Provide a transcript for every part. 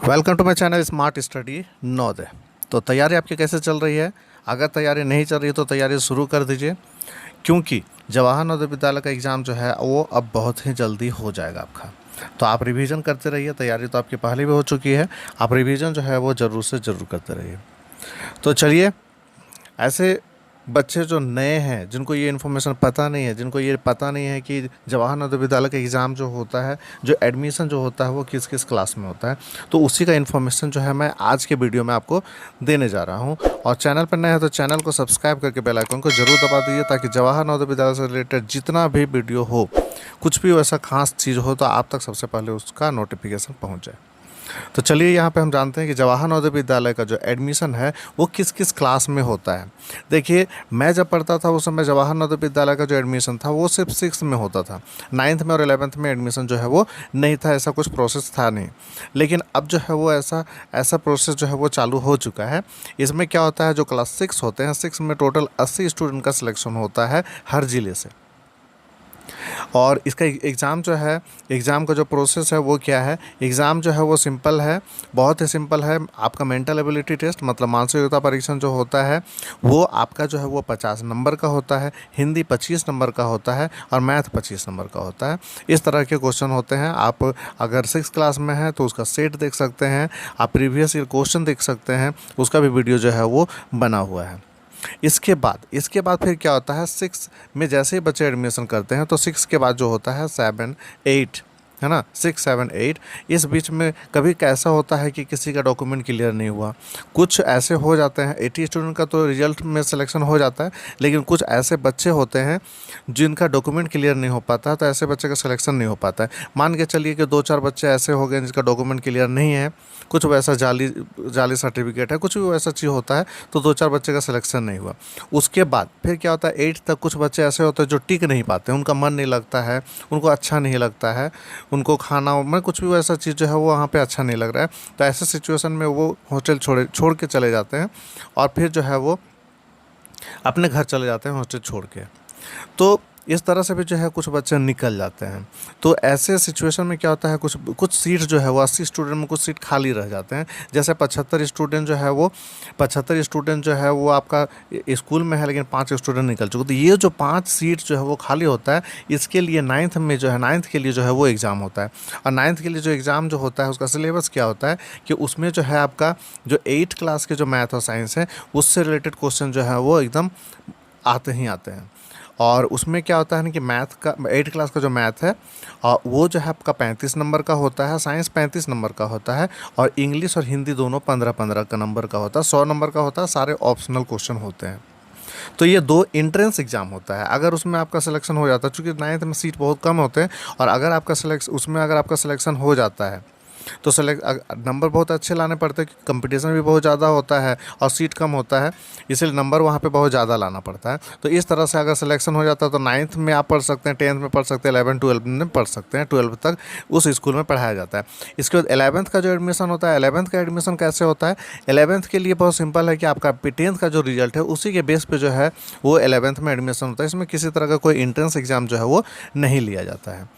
Welcome to my channel smart study Navodaya. तो तैयारी आपकी कैसे चल रही है? अगर तैयारी नहीं चल रही है तो तैयारी शुरू कर दीजिए, क्योंकि जवाहर नवोदय विद्यालय का एग्ज़ाम जो है वो अब बहुत ही जल्दी हो जाएगा आपका। तो आप रिवीजन करते रहिए। तैयारी तो आपकी पहले भी हो चुकी है, आप रिवीजन जो है वो ज़रूर से ज़रूर करते रहिए। तो चलिए, ऐसे बच्चे जो नए हैं, जिनको ये इन्फॉर्मेशन पता नहीं है, जिनको ये पता नहीं है कि जवाहर नवोदय विद्यालय का एग्ज़ाम जो होता है, जो एडमिशन जो होता है वो किस किस क्लास में होता है, तो उसी का इन्फॉर्मेशन जो है मैं आज के वीडियो में आपको देने जा रहा हूँ। और चैनल पर नए हैं तो चैनल को सब्सक्राइब करके बेल आइकन को ज़रूर दबा दीजिए, ताकि जवाहर नवोदय विद्यालय से रिलेटेड जितना भी वीडियो हो, कुछ भी वैसा खास चीज़ हो तो आप तक सबसे पहले उसका नोटिफिकेशन पहुँच जाए। तो चलिए, यहाँ पे हम जानते हैं कि जवाहर नवोदय विद्यालय का जो एडमिशन है वो किस किस क्लास में होता है। देखिए, मैं जब पढ़ता था उस समय जवाहर नवोदय विद्यालय का जो एडमिशन था वो सिर्फ 6 में होता था। 9th में और 11th में एडमिशन जो है वो नहीं था, ऐसा कुछ प्रोसेस था नहीं। लेकिन अब जो है वो ऐसा ऐसा प्रोसेस जो है वो चालू हो चुका है। इसमें क्या होता है, जो क्लास 6 होते हैं, 6 में टोटल 80 स्टूडेंट का सिलेक्शन होता है हर ज़िले से। और इसका एग्ज़ाम जो है, एग्ज़ाम का जो प्रोसेस है वो क्या है, एग्ज़ाम जो है वो सिंपल है, बहुत ही सिंपल है। आपका मेंटल एबिलिटी टेस्ट मतलब मानसिक योग्यता परीक्षण जो होता है वो आपका जो है वो 50 नंबर का होता है, हिंदी 25 नंबर का होता है और मैथ 25 नंबर का होता है। इस तरह के क्वेश्चन होते हैं। आप अगर 6 क्लास में हैं तो उसका सेट देख सकते हैं, आप प्रीवियस ईयर क्वेश्चन देख सकते हैं, उसका भी वीडियो जो है वो बना हुआ है। इसके बाद फिर क्या होता है, 6 में जैसे ही बच्चे एडमिशन करते हैं तो 6 के बाद जो होता है 7, 8, है ना, 6, 7, 8। इस बीच में कभी कैसा होता है कि किसी का डॉक्यूमेंट क्लियर नहीं हुआ, कुछ ऐसे हो जाते हैं। 80 स्टूडेंट का तो रिजल्ट में सिलेक्शन हो जाता है, लेकिन कुछ ऐसे बच्चे होते हैं जिनका डॉक्यूमेंट क्लियर नहीं हो पाता, तो ऐसे बच्चे का सिलेक्शन नहीं हो पाता है। मान के चलिए कि 2-4 बच्चे ऐसे हो गए जिनका डॉक्यूमेंट क्लियर नहीं है, कुछ वैसा जाली जाली सर्टिफिकेट है, कुछ भी वैसा चीज़ होता है, तो 2-4 बच्चे का सिलेक्शन नहीं हुआ। उसके बाद फिर क्या होता है, 8 तक कुछ बच्चे ऐसे होते हैं जो टिक नहीं पाते, उनका मन नहीं लगता है, उनको अच्छा नहीं लगता है, उनको खाना में कुछ भी वैसा चीज़ जो है वो वहाँ पे अच्छा नहीं लग रहा है। तो ऐसे सिचुएशन में वो हॉस्टल छोड़ के चले जाते हैं और फिर जो है वो अपने घर चले जाते हैं हॉस्टल छोड़ के। तो इस तरह से भी जो है कुछ बच्चे निकल जाते हैं। तो ऐसे सिचुएशन में क्या होता है, कुछ सीट जो है वो 80 स्टूडेंट में कुछ सीट खाली रह जाते हैं। जैसे 75 स्टूडेंट जो है वो आपका स्कूल में है, लेकिन 5 स्टूडेंट निकल चुके। तो ये जो 5 सीट जो है वो खाली होता है, इसके लिए 9th में जो है 9th के लिए जो है वो एग्ज़ाम होता है। और 9th के लिए जो एग्ज़ाम जो होता है उसका सिलेबस क्या होता है कि उसमें जो है आपका जो 8 क्लास के जो मैथ और साइंस है उससे रिलेटेड क्वेश्चन जो है वो एकदम आते ही आते हैं। और उसमें क्या होता है ना कि मैथ का 8 क्लास का जो मैथ है वो जो है आपका 35 नंबर का होता है, साइंस 35 नंबर का होता है, और इंग्लिश और हिंदी दोनों 15-15 का नंबर का होता है, 100 नंबर का होता है। सारे ऑप्शनल क्वेश्चन होते हैं। तो ये 2 एंट्रेंस एग्ज़ाम होता है। अगर उसमें आपका सिलेक्शन हो जाता है, चूँकि 9th में सीट बहुत कम होते हैं, और अगर आपका सिलेक्शन हो जाता है तो नंबर बहुत अच्छे लाने पड़ते हैं, कंपटीशन भी बहुत ज़्यादा होता है और सीट कम होता है, इसलिए नंबर वहाँ पे बहुत ज़्यादा लाना पड़ता है। तो इस तरह से अगर सिलेक्शन हो जाता है तो 9th में आप पढ़ सकते हैं, 10th में पढ़ सकते हैं, 11, 12 में पढ़ सकते हैं। 12 तक उस स्कूल में पढ़ाया जाता है। इसके बाद 11th का जो एडमिशन होता है, 11th का एडमिशन कैसे होता है, 11th के लिए बहुत सिंपल है कि आपका 10th का जो रिजल्ट है उसी के बेस पे जो है वो 11th में एडमिशन होता है। इसमें किसी तरह का कोई एंट्रेंस एग्ज़ाम जो है वो नहीं लिया जाता है।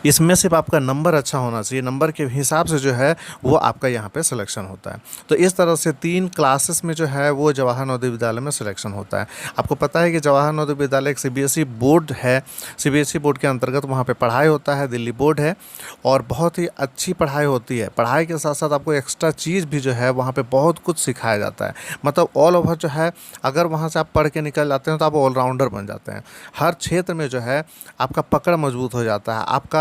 इसमें सिर्फ आपका नंबर अच्छा होना चाहिए, नंबर के हिसाब से जो है वो आपका यहाँ पे सिलेक्शन होता है। तो इस तरह से 3 क्लासेस में जो है वो जवाहर नवोदय विद्यालय में सिलेक्शन होता है। आपको पता है कि जवाहर नवोदय विद्यालय एक सीबीएसई बोर्ड है, सीबीएसई बोर्ड के अंतर्गत वहाँ पे पढ़ाई होता है, दिल्ली बोर्ड है, और बहुत ही अच्छी पढ़ाई होती है। पढ़ाई के साथ साथ आपको एक्स्ट्रा चीज़ भी जो है वहाँ पर बहुत कुछ सिखाया जाता है। मतलब ऑल ओवर जो है, अगर वहाँ से आप पढ़ के निकल जाते हैं तो आप ऑलराउंडर बन जाते हैं। हर क्षेत्र में जो है आपका पकड़ मजबूत हो जाता है, आपका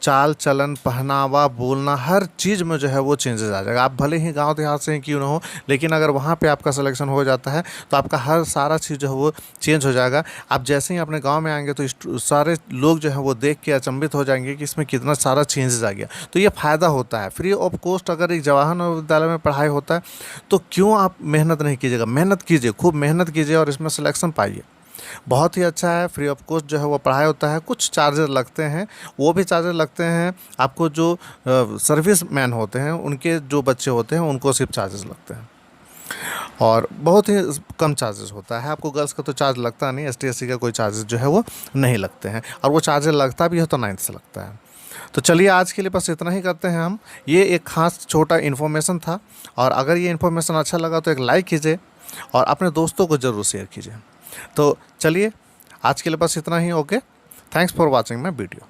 चाल चलन, पहनावा, बोलना, हर चीज़ में जो है वो चेंजेस आ जाएगा। आप भले ही गांव देहात से क्यों ना हो, लेकिन अगर वहाँ पे आपका सिलेक्शन हो जाता है तो आपका हर सारा चीज़ जो है वो चेंज हो जाएगा। आप जैसे ही अपने गांव में आएंगे तो सारे लोग जो है वो देख के अचंभित हो जाएंगे कि इसमें कितना सारा चेंजेस आ गया। तो ये फ़ायदा होता है। फ्री ऑफ कॉस्ट अगर एक जवाहर नवोदय विद्यालय में पढ़ाई होता है तो क्यों आप मेहनत नहीं कीजिएगा? मेहनत कीजिए, खूब मेहनत कीजिए और इसमें सिलेक्शन पाइए। बहुत ही अच्छा है। फ्री ऑफ कॉस्ट जो है वो पढ़ाई होता है। कुछ चार्जेस लगते हैं, वो भी चार्जेस लगते हैं आपको जो सर्विस मैन होते हैं उनके जो बच्चे होते हैं उनको सिर्फ चार्जेस लगते हैं, और बहुत ही कम चार्जेस होता है। आपको गर्ल्स का तो चार्ज लगता नहीं, ST SC का कोई चार्जेस जो है वो नहीं लगते हैं, और वो चार्जेस लगता भी है तो 9th से लगता है। तो चलिए आज के लिए बस इतना ही करते हैं हम। ये एक खास छोटा इन्फॉर्मेशन था, और अगर ये इन्फॉर्मेशन अच्छा लगा तो एक लाइक कीजिए और अपने दोस्तों को ज़रूर शेयर कीजिए। तो चलिए आज के लिए बस इतना ही। Okay, thanks for watching my video.